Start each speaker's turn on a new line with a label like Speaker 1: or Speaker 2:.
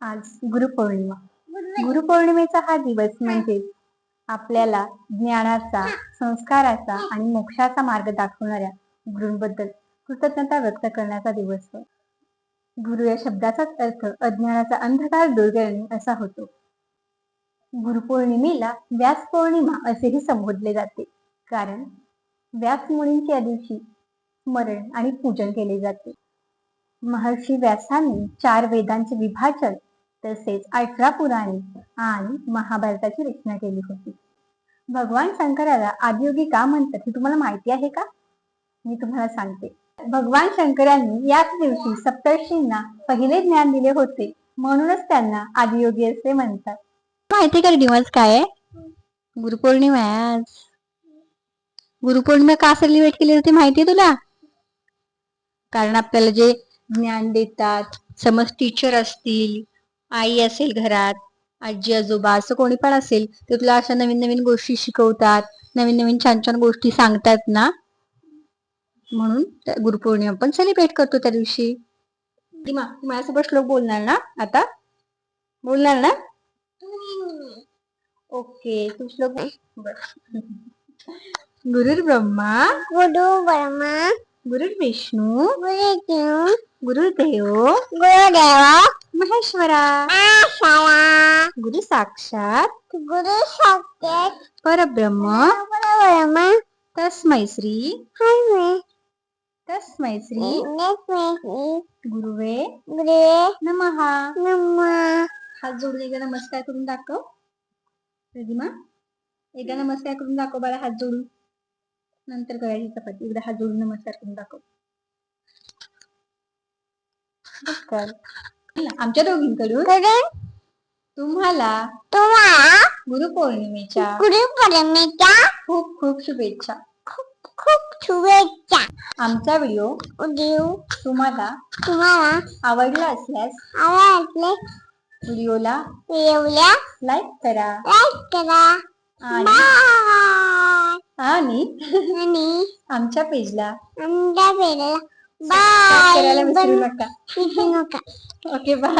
Speaker 1: आज गुरुपौर्णिमा. गुरुपौर्णिमेचा हा दिवस म्हणजे आपल्याला ज्ञानाचा, संस्काराचा आणि मोक्षाचा मार्ग दाखवणाऱ्या गुरूंबद्दल कृतज्ञता व्यक्त करण्याचा दिवस होय. गुरु या शब्दाचाच अर्थ अज्ञानाचा अंधकार दूर करणे असा होतो. गुरुपौर्णिमेला व्यास पौर्णिमा असेही संबोधले जाते, कारण व्यास मुनींच्या दिवशी स्मरण आणि पूजन केले जाते. महर्षी व्यासांनी 4 वेदांचे विभाजन तसेच 18 पुराणे आणि महाभारताची रचना केली होती. भगवान शंकराला आदियोगी का म्हणतात हे तुम्हाला माहिती आहे का? मी तुम्हाला सांगते. भगवान शंकरांनी याच दिवशी सप्तर्षींना पहिले ज्ञान दिले होते, म्हणूनच त्यांना आदियोगी असे म्हणतात. माहिती का दिवस काय आहे? गुरुपौर्णिमा आहे आज. गुरुपौर्णिमा का सेलिब्रेट केली जाते माहितीये तुला? कारण आपल्याला जे ज्ञान देतात, समज टीचर असतील, आई असेल घरात, आजी आजोबा असं कोणी पण असेल, ते तुला अशा नवीन नवीन गोष्टी शिकवतात, नवीन नवीन छान छान गोष्टी सांगतात ना, म्हणून गुरुपौर्णिमा पण सेलिब्रेट करतो त्या दिवशी. माझ्यासोबत श्लोक बोलणार ना आता? बोलणार ना? ओके, तू श्लोक गुरुर्ब्रह्मा गुरुर्विष्णू गुरुदेव महेश्वरा गुरु साक्षात परब्रह्म तस्मै श्री गुरुवे नमः. हात जोडून एकदा नमस्कार करून दाखव. प्रतिमा, एकदा नमस्कार करून दाखव बाळा, हात जोडून. नंतर करायची चपाती. एकदा हात जोडून नमस्कार करून दाखव. आमच्या दोघींकडून तुम्हाला गुरुपौर्णिमेच्या खूप खूप शुभेच्छा. आमचा व्हिडिओ तुम्हाला आवडला असल्यास व्हिडिओला लाईक करा आणि आमच्या पेजला करायला विसरू नका. Okay bye.